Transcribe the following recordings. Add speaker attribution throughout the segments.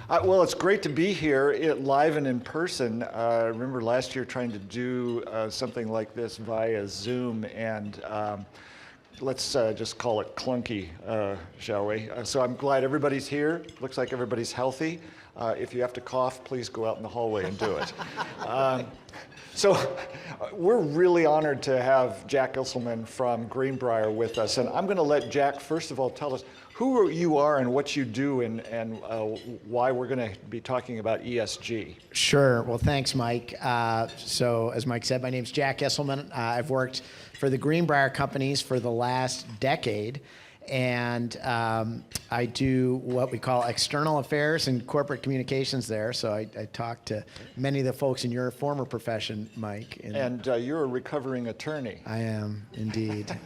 Speaker 1: Well, it's great to be here live and in person. I remember last year trying to do something like this via Zoom, and let's just call it clunky, shall we? So I'm glad everybody's here. Looks like everybody's healthy. If you have to cough, please go out in the hallway and do it. So we're really honored to have Jack Isselmann from Greenbrier with us. And I'm going to let Jack, first of all, tell us who you are and what you do and why we're going to be talking about ESG.
Speaker 2: Sure. Well, thanks, Mike. So as Mike said, my name's Jack Isselmann. I've worked for the Greenbrier Companies for the last decade. And I do what we call external affairs and corporate communications there. So I talk to many of the folks in your former profession, Mike.
Speaker 1: And you're a recovering attorney.
Speaker 2: I am, indeed,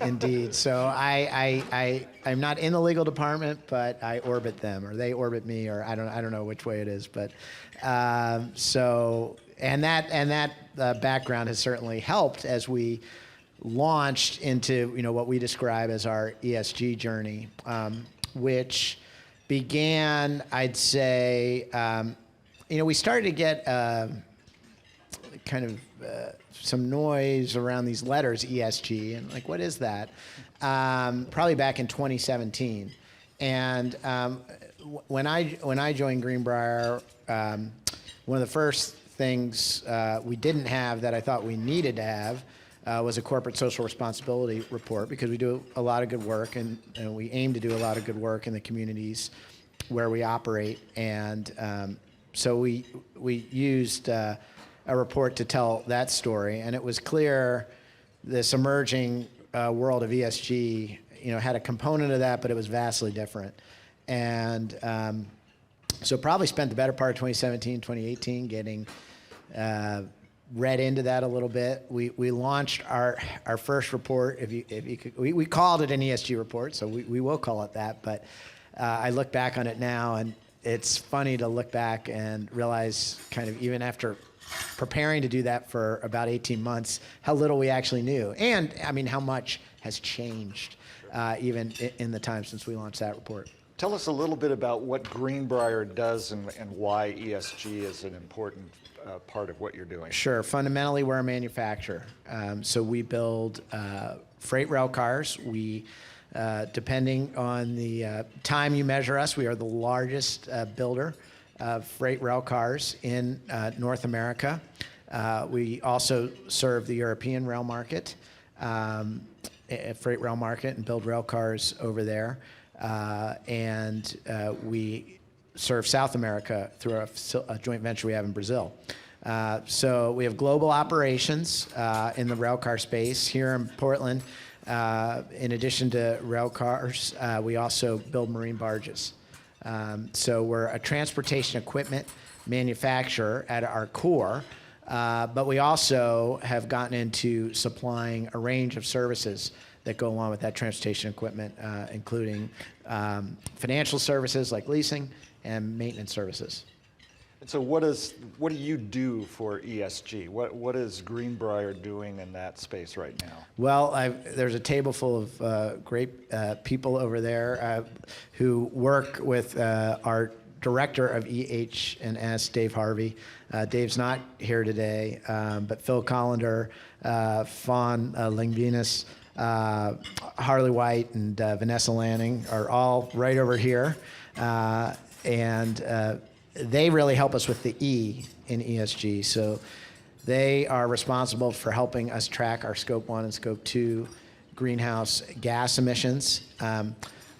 Speaker 2: indeed. So I'm not in the legal department, but I orbit them, or they orbit me, or I don't know which way it is. But that background has certainly helped as we launched into what we describe as our ESG journey, which began, I'd say, we started to get some noise around these letters ESG, and like, what is that? Probably back in 2017, and when I joined Greenbrier, one of the first things we didn't have that I thought we needed to have was a corporate social responsibility report, because we do a lot of good work and we aim to do a lot of good work in the communities where we operate. And so we used a report to tell that story. And it was clear this emerging world of ESG had a component of that, but it was vastly different. And so probably spent the better part of 2017, 2018 getting read into that a little bit. We launched our first report. If you could, we called it an ESG report, so we will call it that. But I look back on it now, and it's funny to look back and realize, kind of even after preparing to do that for about 18 months, how little we actually knew, and I mean how much has changed even in the time since we launched that report.
Speaker 1: Tell us a little bit about what Greenbrier does and why ESG is an important part of what you're doing.
Speaker 2: Sure. Fundamentally, we're a manufacturer. So we build freight rail cars. We, depending on the time you measure us, we are the largest builder of freight rail cars in North America. We also serve the European rail market, freight rail market, and build rail cars over there. And we serve South America through a joint venture we have in Brazil. So we have global operations in the railcar space here in Portland. In addition to rail cars, we also build marine barges. So we're a transportation equipment manufacturer at our core, but we also have gotten into supplying a range of services that go along with that transportation equipment, including financial services like leasing and maintenance services.
Speaker 1: And so what do you do for ESG? What is Greenbrier doing in that space right now?
Speaker 2: Well, there's a table full of great people over there who work with our director of EH&S, Dave Harvey. Dave's not here today, but Phil Collender, Fawn Lingvinus, Harley White, and Vanessa Lanning are all right over here. And they really help us with the E in ESG. So they are responsible for helping us track our Scope 1 and Scope 2 greenhouse gas emissions.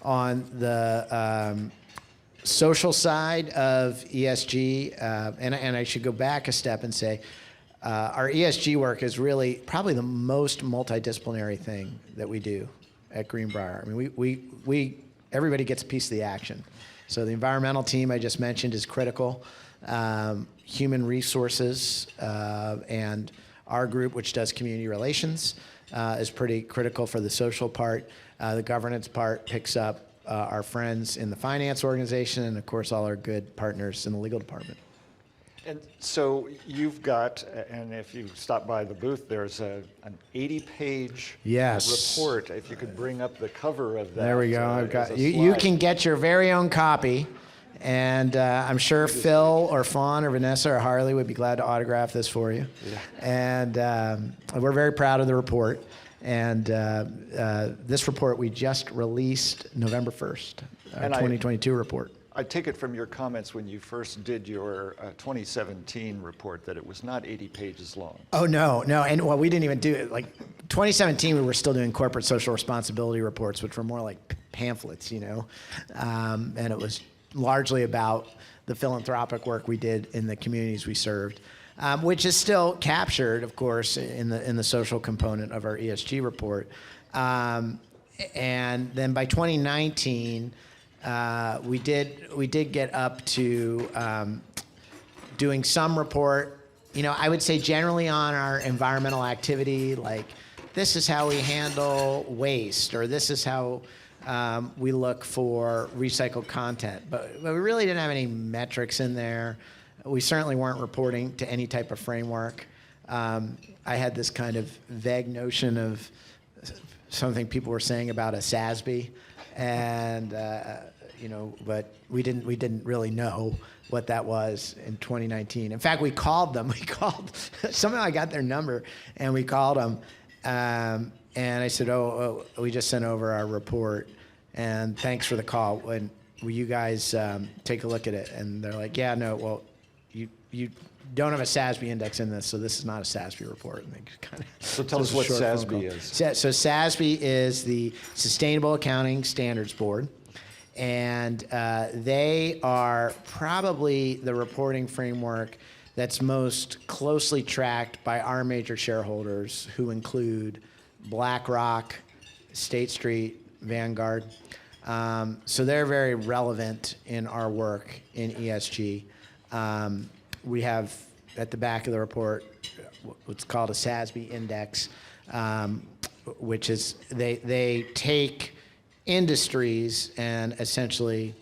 Speaker 2: On the social side of ESG, and I should go back a step and say, our ESG work is really probably the most multidisciplinary thing that we do at Greenbrier. I mean, everybody gets a piece of the action. So the environmental team I just mentioned is critical. Human resources and our group, which does community relations, is pretty critical for the social part. The governance part picks up our friends in the finance organization, and of course all our good partners in the legal department.
Speaker 1: And so you've got, and if you stop by the booth, there's an 80-page report. If you could bring up the cover of that.
Speaker 2: There we go. I've got you can get your very own copy, And I'm sure Phil or Fawn or Vanessa or Harley would be glad to autograph this for you. Yeah. And we're very proud of the report. And this report we just released November 1st, our 2022 report.
Speaker 1: I take it from your comments when you first did your 2017 report that it was not 80 pages long.
Speaker 2: Oh, no. And well, we didn't even do it. Like 2017, we were still doing corporate social responsibility reports, which were more like pamphlets, and it was largely about the philanthropic work we did in the communities we served, which is still captured, of course, in the social component of our ESG report. And then by 2019, we did get up to doing some report, I would say generally on our environmental activity, like this is how we handle waste, or this is how we look for recycled content. But we really didn't have any metrics in there. We certainly weren't reporting to any type of framework. I had this kind of vague notion of something people were saying about a SASB, and but we didn't really know what that was in 2019. In fact, we called them. Somehow I got their number, and we called them, and I said, "Oh, we just sent over our report, and thanks for the call. Will you guys take a look at it?" And they're like, "Yeah, no, well, you don't have a SASB index in this, so this is not a SASB report." And they kind of
Speaker 1: so tell us what SASB is.
Speaker 2: So SASB is the Sustainable Accounting Standards Board, and they are probably the reporting framework that's most closely tracked by our major shareholders, who include BlackRock, State Street, Vanguard. So they're very relevant in our work in ESG. We have at the back of the report what's called a SASB index, which is they take industries and essentially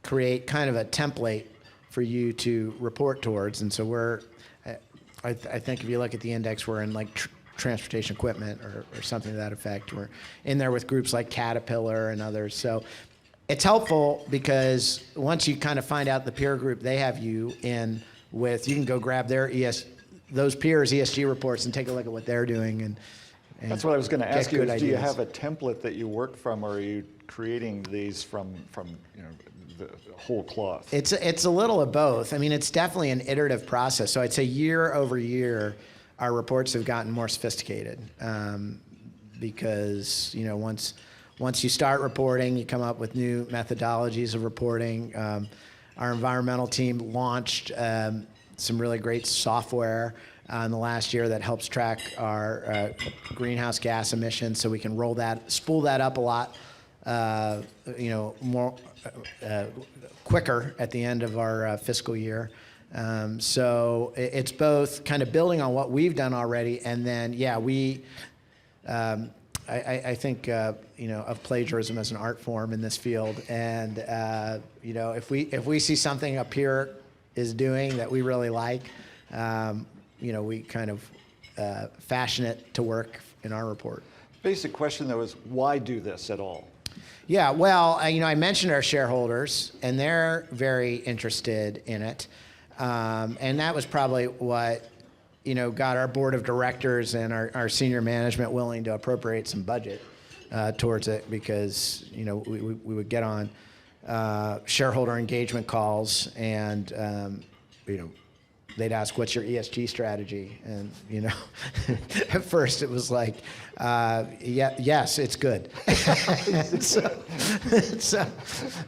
Speaker 2: create kind of a template for you to report towards. And so I think if you look at the index, we're in like transportation equipment or something to that effect. We're in there with groups like Caterpillar and others. So it's helpful because once you kind of find out the peer group they have you in with, you can go grab their those peers' ESG reports and take a look at what they're doing. And
Speaker 1: that's what I was going to ask you.
Speaker 2: Is,
Speaker 1: do you have a template that you work from, or are you creating these from the whole cloth?
Speaker 2: It's a little of both. I mean, it's definitely an iterative process. So I'd say year over year, our reports have gotten more sophisticated because once you start reporting, you come up with new methodologies of reporting. Our environmental team launched some really great software in the last year that helps track our greenhouse gas emissions, so we can spool that up a lot, more quicker at the end of our fiscal year. So it's both kind of building on what we've done already, and then I think of plagiarism as an art form in this field, and if we see something a peer is doing that we really like, we kind of fashion it to work in our report.
Speaker 1: Basic question though is, why do this at all?
Speaker 2: Yeah, well, I mentioned our shareholders, and they're very interested in it, and that was probably what got our board of directors and our senior management willing to appropriate some budget towards it, because we would get on shareholder engagement calls, and they'd ask, "What's your ESG strategy?" And at first it was like, yes, it's good.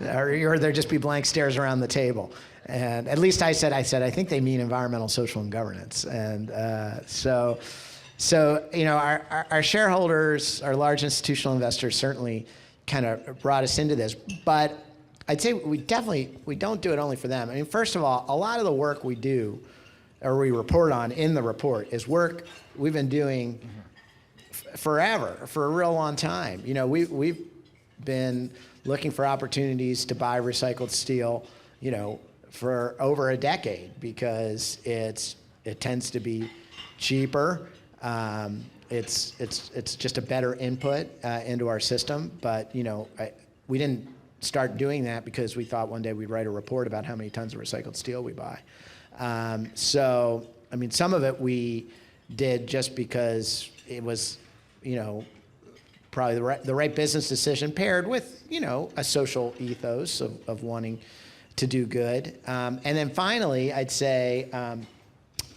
Speaker 2: Or there'd just be blank stares around the table. And at least I said, I think they mean environmental, social, and governance. And so our shareholders, our large institutional investors, certainly kind of brought us into this. But I'd say we don't do it only for them. I mean, first of all, a lot of the work we do, or we report on in the report, is work we've been doing forever, for a real long time. We've been looking for opportunities to buy recycled steel, for over a decade, because it tends to be cheaper. It's just a better input into our system. But we didn't start doing that because we thought one day we'd write a report about how many tons of recycled steel we buy. So, I mean, some of it we did just because it was, probably the right business decision paired with, a social ethos of wanting to do good. And then finally, I'd say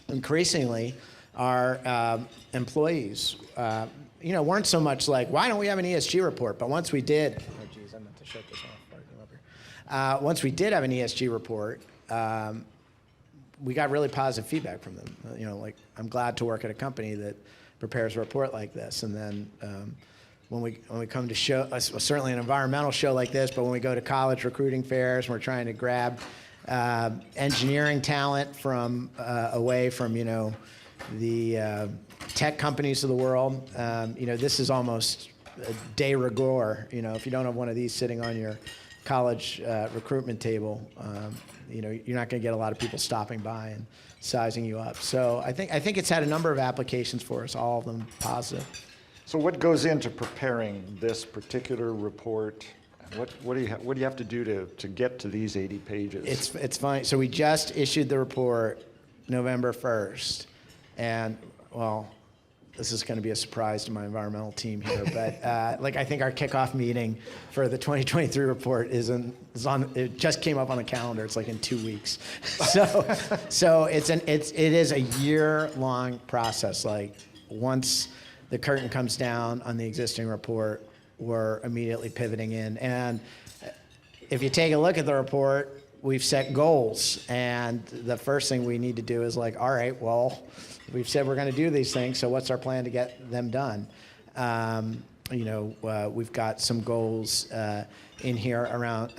Speaker 2: increasingly our employees, weren't so much like, why don't we have an ESG report? But once we did, oh geez, I meant to shut this off. Once we did have an ESG report, we got really positive feedback from them. Like, I'm glad to work at a company that prepares a report like this. And then when we come to show, certainly an environmental show like this, but when we go to college recruiting fairs, we're trying to grab engineering talent from away from the tech companies of the world. This is almost a de rigueur. If you don't have one of these sitting on your college recruitment table, you're not going to get a lot of people stopping by and sizing you up. So I think it's had a number of applications for us, all of them positive.
Speaker 1: So what goes into preparing this particular report? What do you have to do to get to these 80 pages? It's
Speaker 2: fine. So we just issued the report November 1st, and well, this is going to be a surprise to my environmental team here, but I think our kickoff meeting for the 2023 report is on. It just came up on the calendar. It's like in 2 weeks. So it is a year-long process. Like, once the curtain comes down on the existing report, we're immediately pivoting in. And if you take a look at the report, we've set goals, and the first thing we need to do is like, all right, well, we've said we're going to do these things, so what's our plan to get them done? We've got some goals in here around,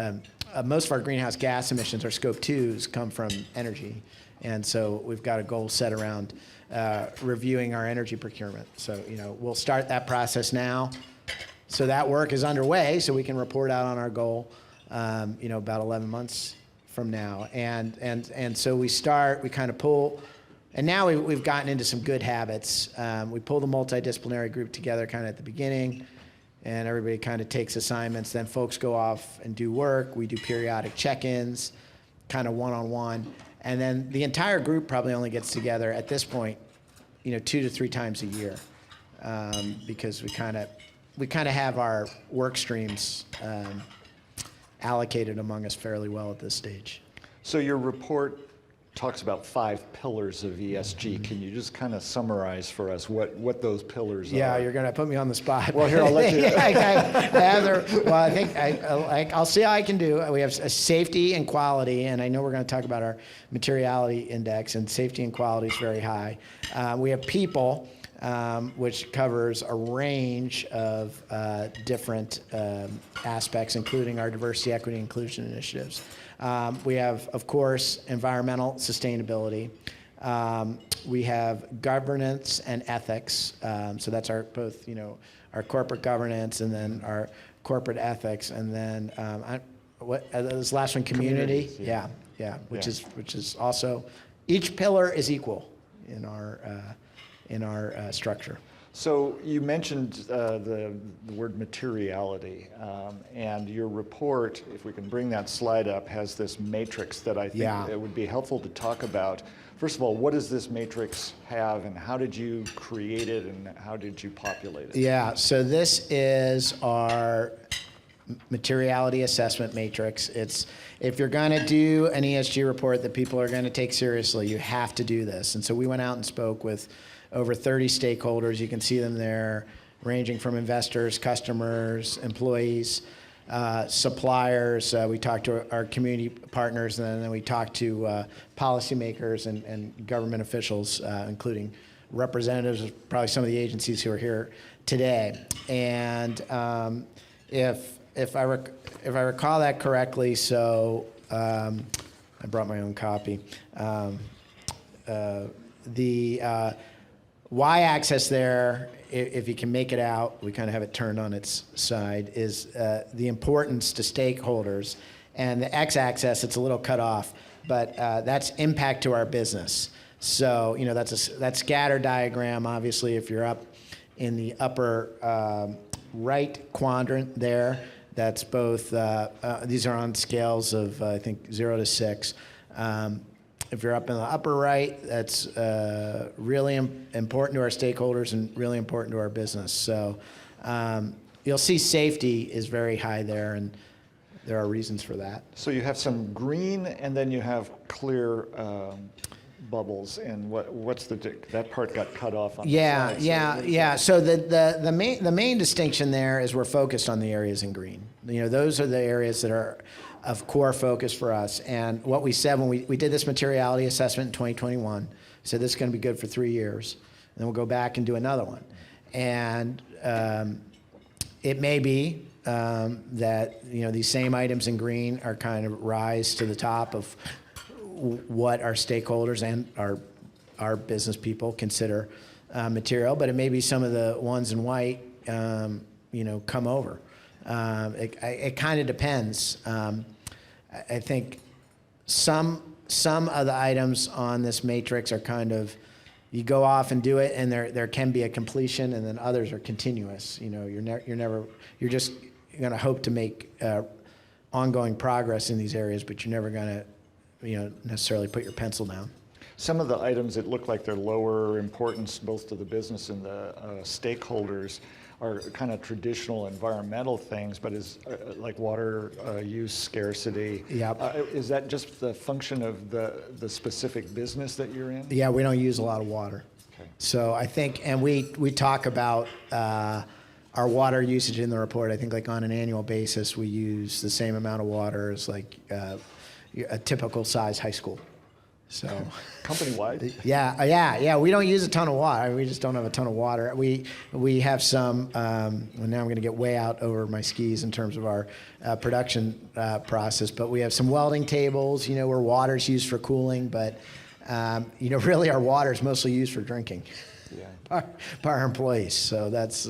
Speaker 2: most of our greenhouse gas emissions, our scope 2s, come from energy. And so we've got a goal set around reviewing our energy procurement. So, we'll start that process now. So that work is underway, so we can report out on our goal, about 11 months from now. And so we kind of pull. And now we've gotten into some good habits. We pull the multidisciplinary group together kind of at the beginning, and everybody kind of takes assignments. Then folks go off and do work. We do periodic check-ins, kind of one-on-one. And then the entire group probably only gets together at this point, 2 to 3 times a year, because we kind of have our work streams allocated among us fairly well at this stage.
Speaker 1: So your report talks about 5 pillars of ESG. Can you just kind of summarize for us what those pillars are?
Speaker 2: Yeah, you're going to put me on the spot.
Speaker 1: Well, here, I'll let you.
Speaker 2: I think I'll see how I can do. We have safety and quality, and I know we're going to talk about our materiality index, and safety and quality is very high. We have people, which covers a range of different aspects, including our diversity, equity, inclusion initiatives. We have, of course, environmental sustainability. We have governance and ethics. So that's our corporate governance, and then our corporate ethics, and then this last one, community. Yeah, which is also, each pillar is equal in our structure.
Speaker 1: So you mentioned the word materiality, and your report, if we can bring that slide up, has this matrix that I think it would be helpful to talk about. First of all, what does this matrix have, and how did you create it, and how did you populate it?
Speaker 2: Yeah, so this is our materiality assessment matrix. If you're going to do an ESG report that people are going to take seriously, you have to do this. And so we went out and spoke with over 30 stakeholders. You can see them there, ranging from investors, customers, employees, suppliers. We talked to our community partners, and then we talked to policymakers and government officials, including representatives of probably some of the agencies who are here today. And if I recall that correctly, so I brought my own copy. The y-axis there, if you can make it out, we kind of have it turned on its side, is the importance to stakeholders. And the x-axis, it's a little cut off, but that's impact to our business. So, that's that scatter diagram. Obviously, if you're up in the upper right quadrant there, that's both, these are on scales of, I think, 0 to 6. If you're up in the upper right, that's really important to our stakeholders and really important to our business. So you'll see safety is very high there, and there are reasons for that.
Speaker 1: So you have some green, and then you have clear bubbles. And what's that part got cut off on the side,
Speaker 2: yeah. So the main distinction there is we're focused on the areas in green. Those are the areas that are of core focus for us. And what we said when we did this materiality assessment in 2021, we said this is going to be good for 3 years, and then we'll go back and do another one. And it may be that these same items in green are kind of rise to the top of what our stakeholders and our business people consider material, but it may be some of the ones in white come over. It kind of depends. I think some of the items on this matrix are kind of, you go off and do it, and there can be a completion, and then others are continuous. You're just going to hope to make ongoing progress in these areas, but you're never going to necessarily put your pencil down.
Speaker 1: Some of the items that look like they're lower importance both to the business and the stakeholders are kind of traditional environmental things, but is like water use scarcity.
Speaker 2: Yep.
Speaker 1: Is that just the function of the specific business that you're in?
Speaker 2: Yeah, we don't use a lot of water.
Speaker 1: Okay.
Speaker 2: So I think, and we talk about our water usage in the report. I think like on an annual basis, we use the same amount of water as like a typical size high school. So
Speaker 1: company-wide?
Speaker 2: Yeah. We don't use a ton of water. We just don't have a ton of water. We have some. Well, now I'm going to get way out over my skis in terms of our production process. But we have some welding tables, where water's used for cooling. But really, our water is mostly used for drinking. Yeah. By our employees. So that's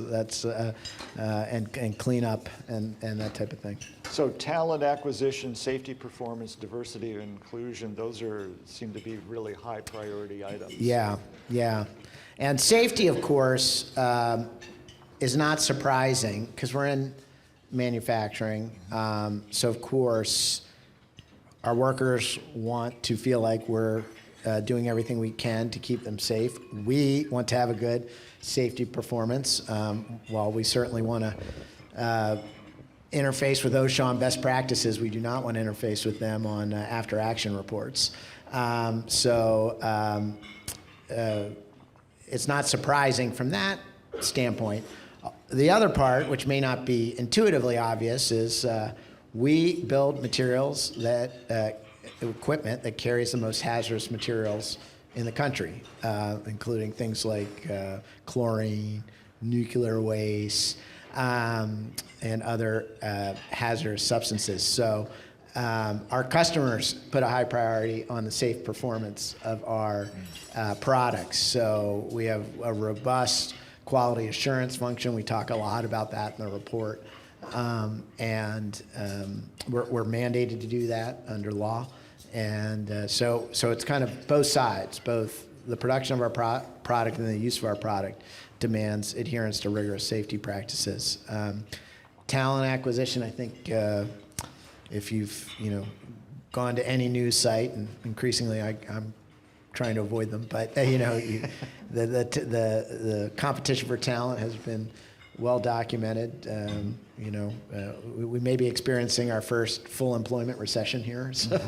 Speaker 2: and cleanup and that type of thing.
Speaker 1: So talent acquisition, safety, performance, diversity, and inclusion, those seem to be really high priority items.
Speaker 2: Yeah. And safety, of course, is not surprising because we're in manufacturing. So, of course, our workers want to feel like we're doing everything we can to keep them safe. We want to have a good safety performance. While we certainly want to interface with OSHA on best practices, we do not want to interface with them on after-action reports. It's not surprising from that standpoint. The other part, which may not be intuitively obvious, is we build materials equipment that carries the most hazardous materials in the country, including things like chlorine, nuclear waste, and other hazardous substances. So our customers put a high priority on the safe performance of our products. So we have a robust quality assurance function. We talk a lot about that in the report. And we're mandated to do that under law. And so it's kind of both sides, both the production of our product and the use of our product demands adherence to rigorous safety practices. Talent acquisition, I think if you've gone to any news site, and increasingly I'm trying to avoid them, but the competition for talent has been well documented. We may be experiencing our first full employment recession here, so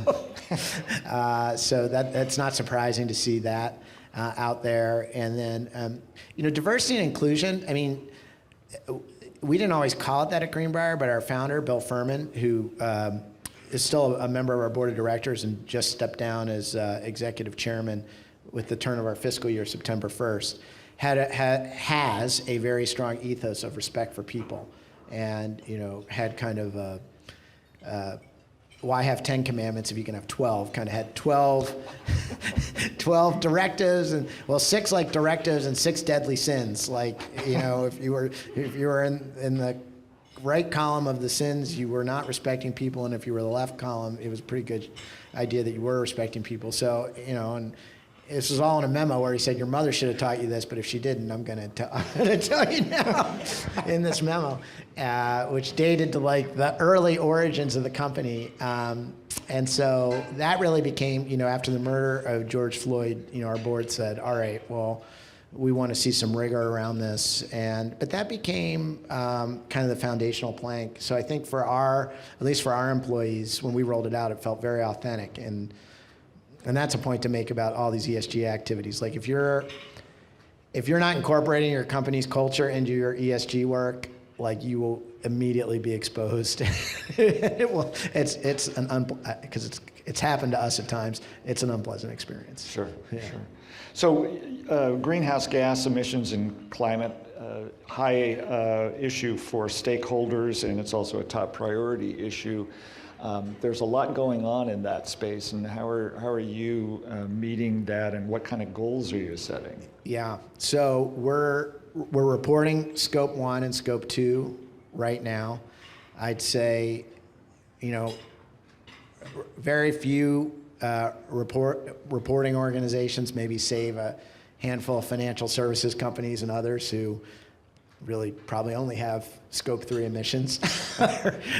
Speaker 2: so that's not surprising to see that out there. And then diversity and inclusion. I mean, we didn't always call it that at Greenbrier, but our founder, Bill Furman, who is still a member of our board of directors and just stepped down as executive chairman with the turn of our fiscal year, September 1st, has a very strong ethos of respect for people, and had kind of why have 10 commandments if you can have 12? Kind of had 12 directives, and 6 like directives and 6 deadly sins. Like if you were in the right column of the sins, you were not respecting people, and if you were the left column, it was a pretty good idea that you were respecting people. So this was all in a memo where he said, your mother should have taught you this, but if she didn't, I'm going to tell you now in this memo, which dated to like the early origins of the company. And so that really became, after the murder of George Floyd, our board said, all right, well, we want to see some rigor around this. But that became kind of the foundational plank. So I think at least for our employees, when we rolled it out, it felt very authentic. And that's a point to make about all these ESG activities. Like if you're not incorporating your company's culture into your ESG work, like you will immediately be exposed. Because it's happened to us at times. It's an unpleasant experience.
Speaker 1: Sure. So greenhouse gas emissions and climate, high issue for stakeholders, and it's also a top priority issue. There's a lot going on in that space, and how are you meeting that, and what kind of goals are you setting?
Speaker 2: Yeah, so we're reporting Scope 1 and Scope 2 right now. I'd say, very few reporting organizations, maybe save a handful of financial services companies and others who really probably only have Scope 3 emissions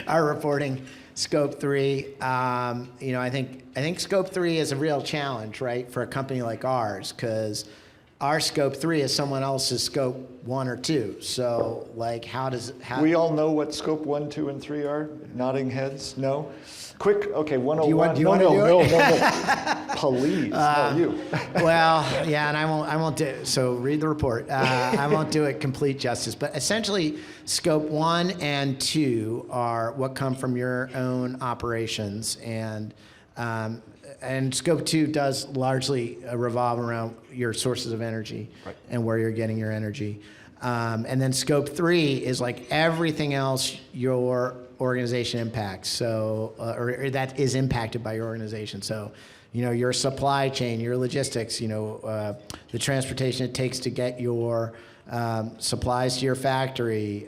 Speaker 2: are reporting Scope 3. I think Scope 3 is a real challenge, right, for a company like ours, because our Scope 3 is someone else's Scope 1 or 2. So, like, how?
Speaker 1: We all know what Scope 1, 2, and 3 are? Nodding heads? No? Quick, okay, 101.
Speaker 2: Do you want to do it?
Speaker 1: No. Please, no, you.
Speaker 2: Well, yeah, and I won't do it. So read the report. I won't do it complete justice. But essentially, Scope 1 and 2 are what come from your own operations, and Scope 2 does largely revolve around your sources of energy, right, and where you're getting your energy. And then Scope 3 is like everything else your organization impacts, or that is impacted by your organization. So, your supply chain, your logistics, the transportation it takes to get your supplies to your factory,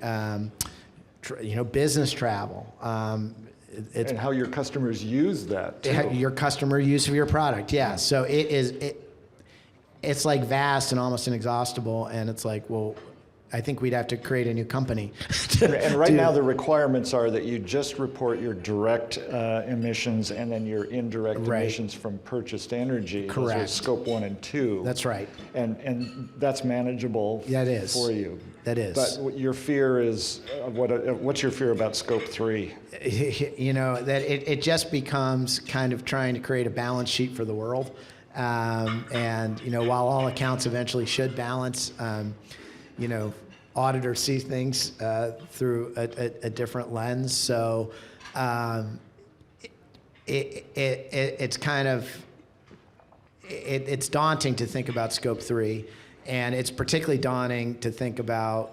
Speaker 2: business travel.
Speaker 1: And how your customers use that, too.
Speaker 2: Your customer use of your product, yeah. So it's like vast and almost inexhaustible, and it's like, well, I think we'd have to create a new company.
Speaker 1: And right now the requirements are that you just report your direct emissions and then your indirect emissions from purchased energy.
Speaker 2: Correct.
Speaker 1: Those are Scope 1 and 2.
Speaker 2: That's right.
Speaker 1: And that's manageable for you.
Speaker 2: That is.
Speaker 1: But your fear is, what's your fear about Scope 3?
Speaker 2: That it just becomes kind of trying to create a balance sheet for the world. While all accounts eventually should balance, auditors see things through a different lens. So it's kind of, it's daunting to think about Scope 3, and it's particularly daunting to think about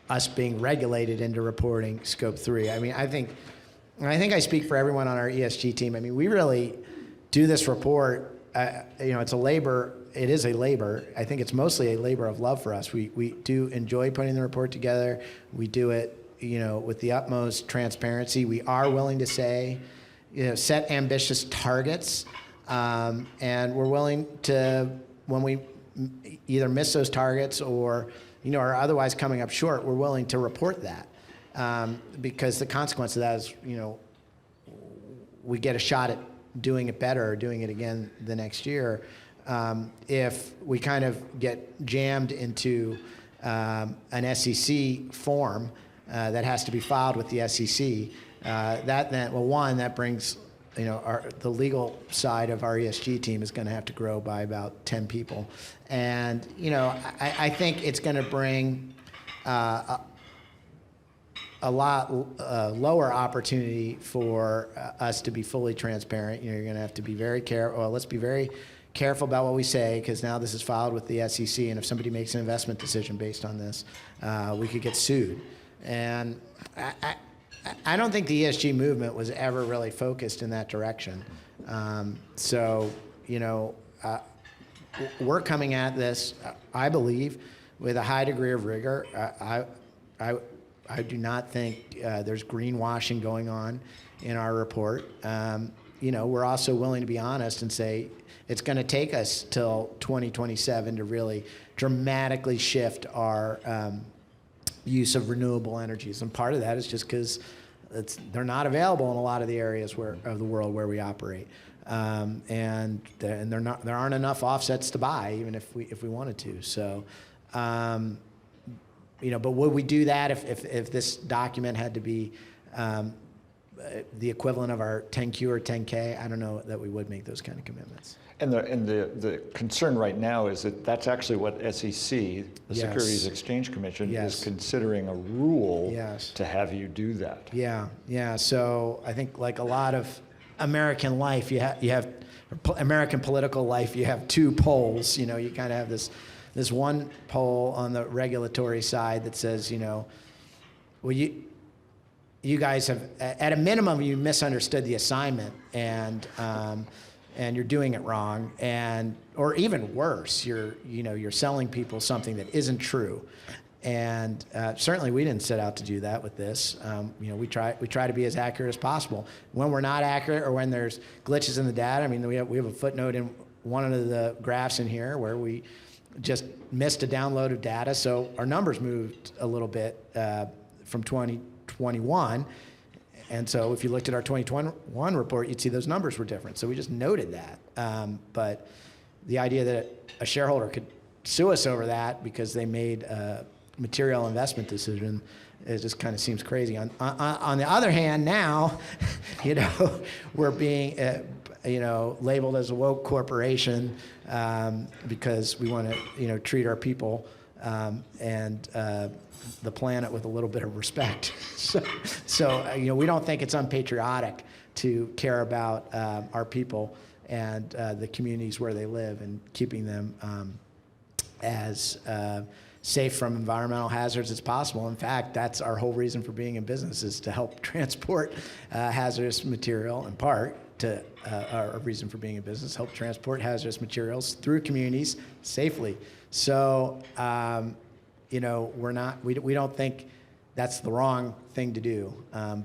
Speaker 2: us being regulated into reporting Scope 3. I mean, I think I speak for everyone on our ESG team. I mean, we really do this report. It's a labor. It is a labor. I think it's mostly a labor of love for us. We do enjoy putting the report together. We do it, with the utmost transparency. We are willing to say, set ambitious targets, and we're willing to, when we either miss those targets or, are otherwise coming up short, we're willing to report that, because the consequence of that is, we get a shot at doing it better or doing it again the next year. If we kind of get jammed into an SEC form that has to be filed with the SEC, that brings, the legal side of our ESG team is going to have to grow by about 10 people. And, I think it's going to bring a lot lower opportunity for us to be fully transparent. You're going to have to be very careful. Well, let's be very careful about what we say, because now this is filed with the SEC, and if somebody makes an investment decision based on this, we could get sued. And I don't think the ESG movement was ever really focused in that direction. We're coming at this, I believe, with a high degree of rigor. I do not think there's greenwashing going on in our report. we're also willing to be honest and say it's going to take us till 2027 to really dramatically shift our use of renewable energies. And part of that is just because they're not available in a lot of the areas of the world where we operate. And there aren't enough offsets to buy, even if we wanted to. So, but would we do that if this document had to be the equivalent of our 10Q or 10K? I don't know that we would make those kind of commitments.
Speaker 1: And the concern right now is that that's actually what SEC, the
Speaker 2: Yes.
Speaker 1: Securities Exchange Commission,
Speaker 2: Yes.
Speaker 1: is considering a rule
Speaker 2: Yes.
Speaker 1: to have you do that.
Speaker 2: Yeah. So I think like a lot of American life, you have American political life, you have two poles. You kind of have this one pole on the regulatory side that says, well, you guys have, at a minimum, you misunderstood the assignment and you're doing it wrong, or even worse, you're selling people something that isn't true. And certainly we didn't set out to do that with this. We try to be as accurate as possible. When we're not accurate or when there's glitches in the data, I mean, we have a footnote in one of the graphs in here where we just missed a download of data, so our numbers moved a little bit from 2021. And so if you looked at our 2021 report, you'd see those numbers were different. So we just noted that. But the idea that a shareholder could sue us over that because they made a material investment decision, it just kind of seems crazy. On the other hand, now, we're being labeled as a woke corporation because we want to treat our people and the planet with a little bit of respect. So we don't think it's unpatriotic to care about our people and the communities where they live and keeping them as safe from environmental hazards as possible. In fact, that's our whole reason for being in business, is to help transport hazardous material, in part to our reason for being in business, help transport hazardous materials through communities safely. So, we don't think that's the wrong thing to do.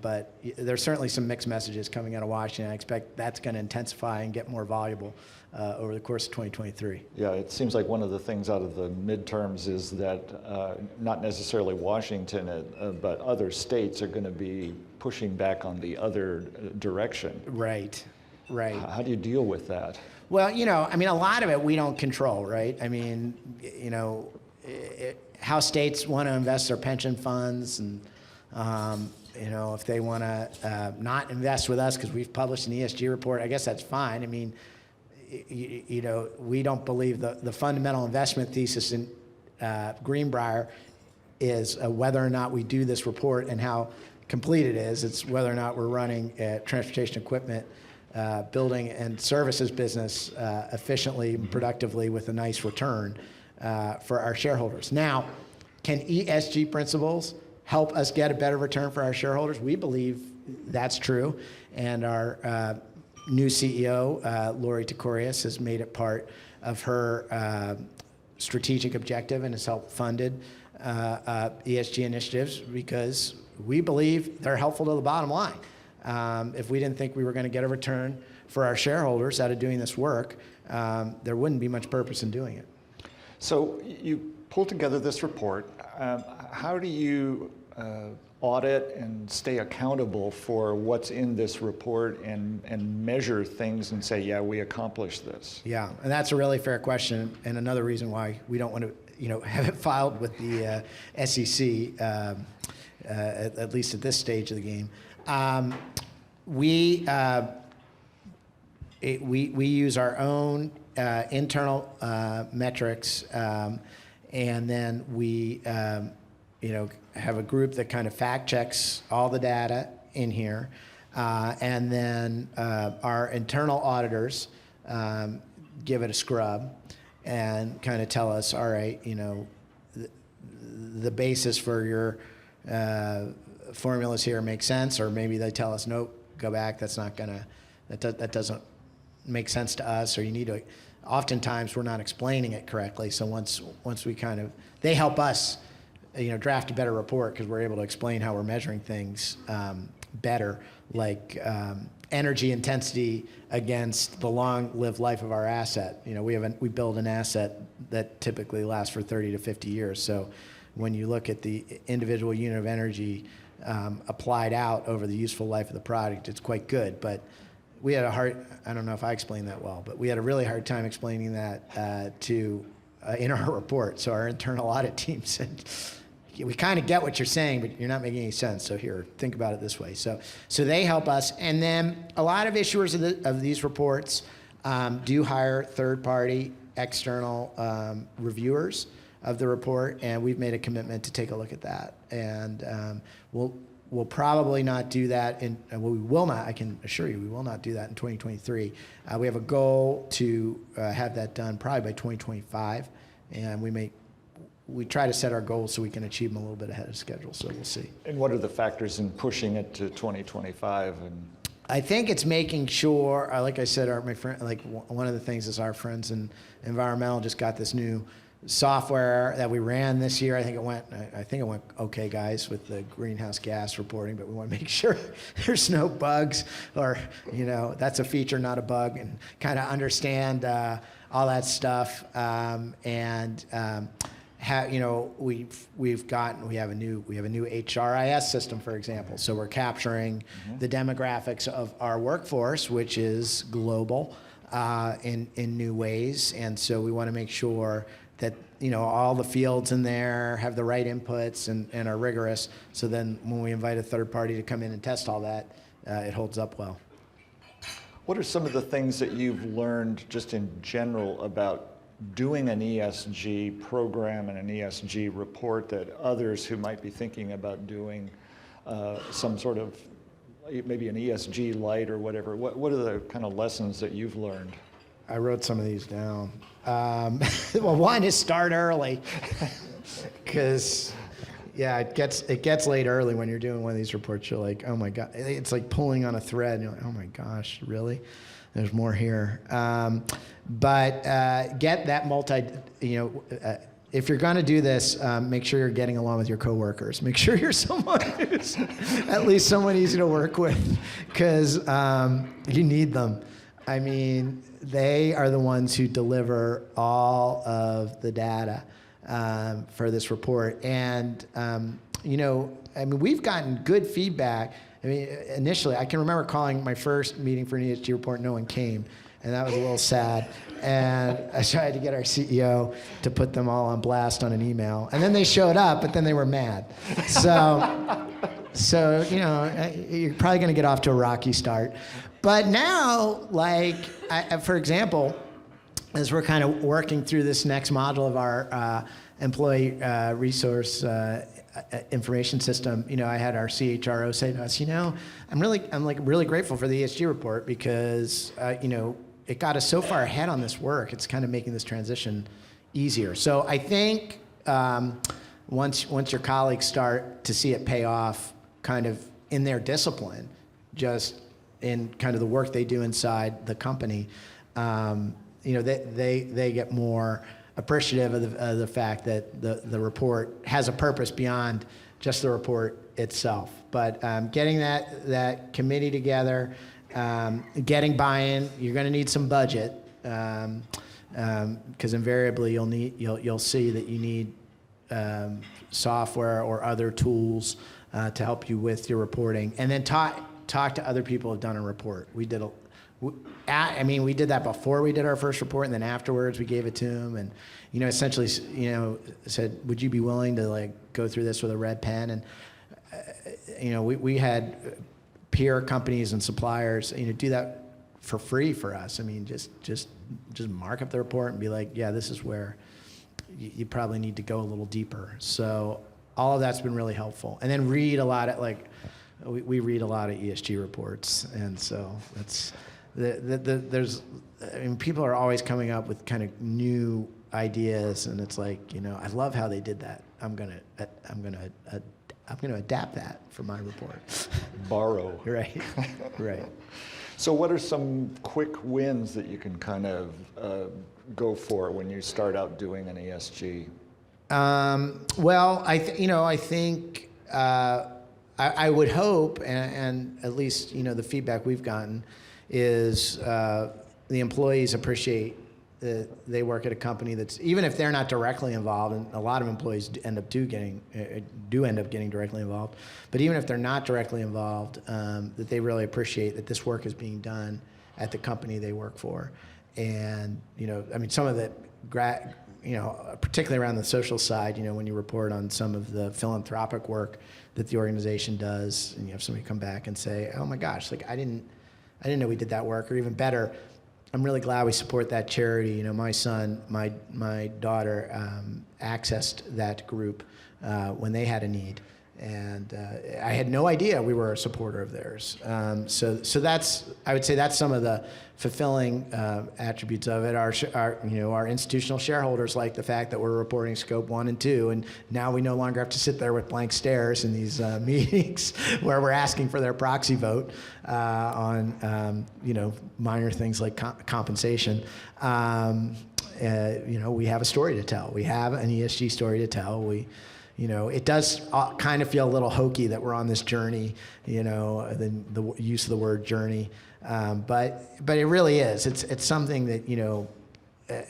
Speaker 2: But there's certainly some mixed messages coming out of Washington. I expect that's going to intensify and get more voluble over the course of 2023.
Speaker 1: Yeah, it seems like one of the things out of the midterms is that not necessarily Washington, but other states are going to be pushing back on the other direction.
Speaker 2: Right.
Speaker 1: How do you deal with that?
Speaker 2: Well, a lot of it we don't control, right? How states want to invest their pension funds and, if they want to not invest with us because we've published an ESG report, I guess that's fine. We don't believe the fundamental investment thesis in Greenbrier is whether or not we do this report and how complete it is. It's whether or not we're running a transportation equipment, building and services business efficiently and productively with a nice return for our shareholders. Now, can ESG principles help us get a better return for our shareholders? We believe that's true, and our new CEO, Lori Tekorius, has made it part of her strategic objective and has helped funded ESG initiatives because we believe they're helpful to the bottom line. If we didn't think we were going to get a return for our shareholders out of doing this work, there wouldn't be much purpose in doing it.
Speaker 1: So you pulled together this report. How do you audit and stay accountable for what's in this report and measure things and say, yeah, we accomplished this?
Speaker 2: Yeah, and that's a really fair question, and another reason why we don't want to have it filed with the SEC, at least at this stage of the game. We use our own internal metrics, and then we have a group that kind of fact checks all the data in here, and then our internal auditors give it a scrub and kind of tell us, all right, the basis for your formulas here makes sense, or maybe they tell us, nope, go back, that doesn't make sense to us, or you need to. Oftentimes we're not explaining it correctly, so once we they help us draft a better report because we're able to explain how we're measuring things better, like energy intensity against the long-lived life of our asset. You know, we build an asset that typically lasts for 30 to 50 years. So when you look at the individual unit of energy applied out over the useful life of the product, it's quite good. But we had I don't know if I explained that well, but we had a really hard time explaining that in our report. So our internal audit team said, we kind of get what you're saying, but you're not making any sense. So here, think about it this way. So they help us. And then a lot of issuers of these reports do hire third-party external reviewers of the report, and we've made a commitment to take a look at that. And we'll probably not do that we will not, I can assure you, we will not do that in 2023. We have a goal to have that done probably by 2025, and we try to set our goals so we can achieve them a little bit ahead of schedule, so we'll see.
Speaker 1: And what are the factors in pushing it to 2025?
Speaker 2: I think it's making sure, like I said, one of the things is our friends in environmental just got this new software that we ran this year. I think it went okay, guys, with the greenhouse gas reporting, but we want to make sure there's no bugs, or, you know, that's a feature, not a bug, and kind of understand all that stuff. You know, we have a new HRIS system, for example. So we're capturing the demographics of our workforce, which is global, in new ways. And so we want to make sure that, you know, all the fields in there have the right inputs and are rigorous. So then when we invite a third party to come in and test all that, it holds up well.
Speaker 1: What are some of the things that you've learned just in general about doing an ESG program and an ESG report that others who might be thinking about doing some sort of, maybe an ESG light or whatever, what are the kind of lessons that you've learned?
Speaker 2: I wrote some of these down. Well, one is start early, because it gets late early when you're doing one of these reports. You're like, oh my God, it's like pulling on a thread. And you're like, oh my gosh, really? There's more here. But get that if you're going to do this, make sure you're getting along with your coworkers. Make sure you're someone who's at least someone easy to work with, because you need them. I mean, they are the ones who deliver all of the data for this report. And, we've gotten good feedback. I mean, initially, I can remember calling my first meeting for an ESG report, no one came, and that was a little sad. And I tried to get our CEO to put them all on blast on an email. And then they showed up, but then they were mad. So you're probably going to get off to a rocky start. But now, for example, as we're kind of working through this next module of our employee resource information system, I had our CHRO say to us, I'm really grateful for the ESG report, because it got us so far ahead on this work. It's kind of making this transition easier. So I think once your colleagues start to see it pay off, kind of in their discipline, just in kind of the work they do inside the company, they get more appreciative of the fact that the report has a purpose beyond just the report itself. But getting that committee together, getting buy-in, you're going to need some budget, because invariably you'll see that you need software or other tools to help you with your reporting, and then talk to other people who've done a report. We did that before we did our first report, and then afterwards we gave it to them, and essentially said, would you be willing to go through this with a red pen? And we had peer companies and suppliers do that for free for us. I mean, just mark up the report and be like, yeah, this is where you probably need to go a little deeper. So all of that's been really helpful. And then read a lot of we read a lot of ESG reports, and so that's people are always coming up with kind of new ideas, and it's like, I love how they did that. I'm gonna adapt that for my report.
Speaker 1: Borrow.
Speaker 2: Right.
Speaker 1: So what are some quick wins that you can kind of go for when you start out doing an ESG?
Speaker 2: Well, I think I would hope, and at least the feedback we've gotten is the employees appreciate that they work at a company that's, even if they're not directly involved, and a lot of employees end up getting directly involved, but even if they're not directly involved, that they really appreciate that this work is being done at the company they work for. And some of the particularly around the social side, when you report on some of the philanthropic work that the organization does, and you have somebody come back and say, "Oh my gosh, I didn't know we did that work," or even better, "I'm really glad we support that charity. My son, my daughter accessed that group when they had a need, and I had no idea we were a supporter of theirs." So that's, I would say, that's some of the fulfilling attributes of it. Our institutional shareholders like the fact that we're reporting scope 1 and 2, and now we no longer have to sit there with blank stares in these meetings where we're asking for their proxy vote on minor things like compensation. We have a story to tell. We have an ESG story to tell. It does kind of feel a little hokey that we're on this journey, the use of the word journey. But it really is. It's something that,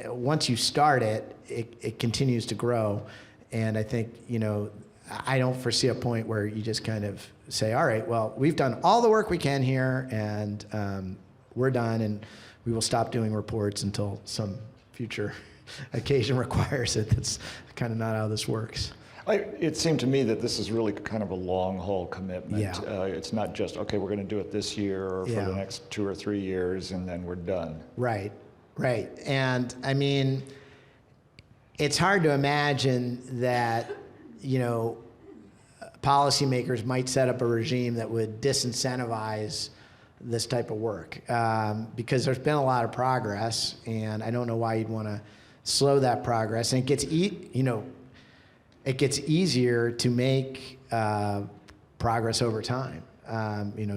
Speaker 2: once you start it continues to grow. And I think, I don't foresee a point where you just kind of say, all right, well, we've done all the work we can here, and we're done, and we will stop doing reports until some future occasion requires it. That's kind of not how this works.
Speaker 1: It seemed to me that this is really kind of a long-haul commitment.
Speaker 2: Yeah.
Speaker 1: It's not just, okay, we're going to do it this year or for the next 2 or 3 years, and then we're done.
Speaker 2: Right. And it's hard to imagine that, policymakers might set up a regime that would disincentivize this type of work, because there's been a lot of progress, and I don't know why you'd want to slow that progress. And it gets easier to make progress over time,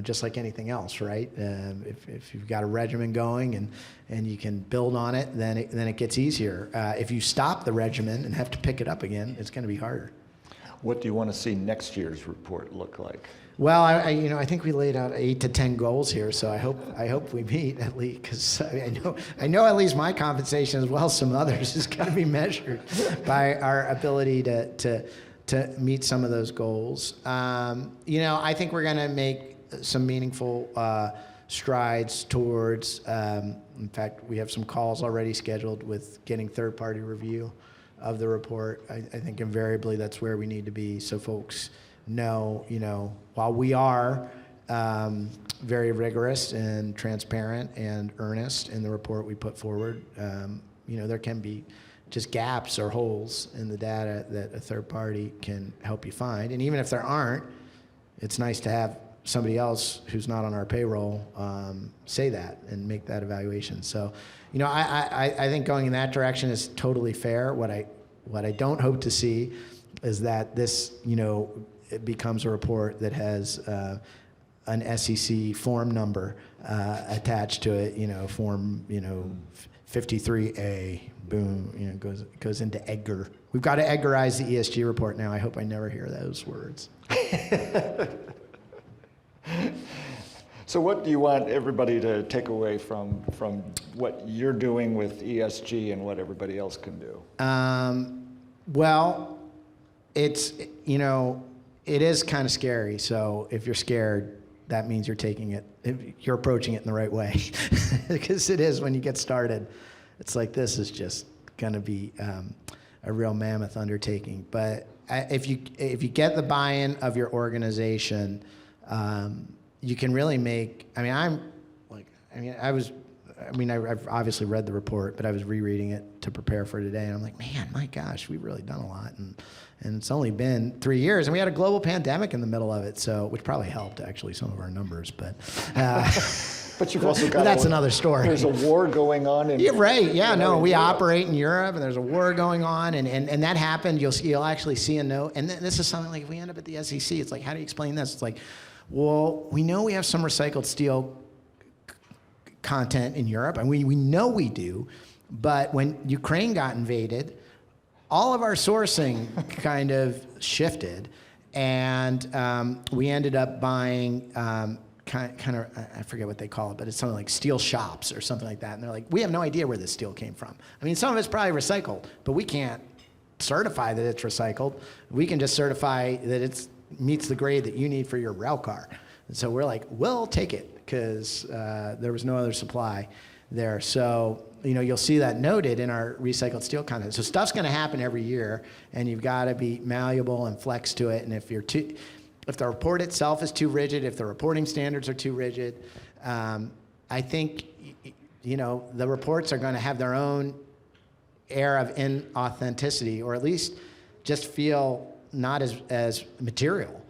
Speaker 2: just like anything else, right? If you've got a regimen going and you can build on it, then it gets easier. If you stop the regimen and have to pick it up again, it's going to be harder.
Speaker 1: What do you want to see next year's report look like?
Speaker 2: Well, I think we laid out 8 to 10 goals here, so I hope we meet at least, because I know at least my compensation, as well as some others, is going to be measured by our ability to meet some of those goals. I think we're going to make some meaningful strides towards. In fact, we have some calls already scheduled with getting third-party review of the report. I think invariably that's where we need to be, so folks know, while we are very rigorous and transparent and earnest in the report we put forward, there can be just gaps or holes in the data that a third party can help you find. And even if there aren't, it's nice to have somebody else who's not on our payroll say that and make that evaluation. So, I think going in that direction is totally fair. What I don't hope to see is that this, it becomes a report that has an SEC form number attached to it, form, 53A, boom, goes into Edgar. We've got to Edgarize the ESG report now. I hope I never hear those words.
Speaker 1: So what do you want everybody to take away from what you're doing with ESG and what everybody else can do?
Speaker 2: Well, it's, it is kind of scary. So if you're scared, that means you're approaching it in the right way. Because it is, when you get started, it's like, this is just going to be a real mammoth undertaking. But if you get the buy-in of your organization, you can really make, I've obviously read the report, but I was rereading it to prepare for today, and I'm like, man, my gosh, we've really done a lot. And it's only been 3 years, and we had a global pandemic in the middle of it, so, which probably helped, actually, some of our numbers, but...
Speaker 1: But you've also got...
Speaker 2: that's another story.
Speaker 1: There's a war going on in...
Speaker 2: Yeah, right, yeah, no, we operate in Europe, and there's a war going on, and that happened. You'll actually see a note, and this is something like, if we end up at the SEC, it's like, how do you explain this? It's like, well, we know we have some recycled steel content in Europe, and we know we do, but when Ukraine got invaded, all of our sourcing kind of shifted, And we ended up buying kind of, I forget what they call it, but it's something like steel shops or something like that. And they're like, we have no idea where this steel came from. I mean, some of it's probably recycled, but we can't certify that it's recycled. We can just certify that it meets the grade that you need for your rail car. And so we're like, we'll take it, because there was no other supply there. So, you'll see that noted in our recycled steel content. So stuff's going to happen every year, and you've got to be malleable and flex to it. And if the report itself is too rigid, if the reporting standards are too rigid, I think, the reports are going to have their own air of inauthenticity, or at least just feel not as material.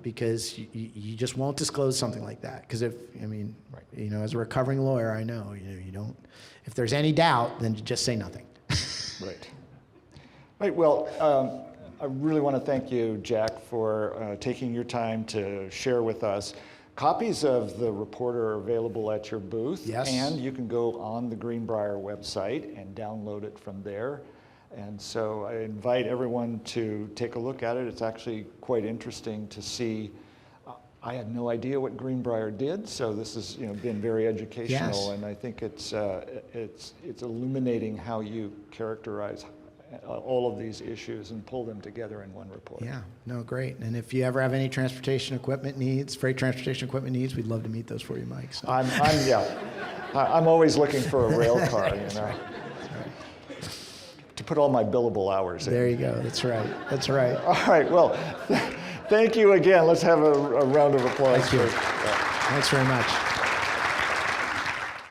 Speaker 2: Because you just won't disclose something like that. Because as a recovering lawyer, I know, you don't, if there's any doubt, then just say nothing.
Speaker 1: Right, well, I really want to thank you, Jack, for taking your time to share with us. Copies of the report are available at your booth.
Speaker 2: Yes.
Speaker 1: And you can go on the Greenbrier website and download it from there. And so I invite everyone to take a look at it. It's actually quite interesting to see. I had no idea what Greenbrier did, so this has been very educational.
Speaker 2: Yes.
Speaker 1: And I think it's illuminating how you characterize all of these issues and pull them together in one report.
Speaker 2: Yeah, no, great. And if you ever have any transportation equipment needs, freight transportation equipment needs, we'd love to meet those for you, Mike. So.
Speaker 1: I'm always looking for a rail car, to put all my billable hours in.
Speaker 2: There you go. That's right. That's right.
Speaker 1: All right. Well, thank you again. Let's have a round of applause.
Speaker 2: Thank you.
Speaker 1: For,
Speaker 2: Thanks very much.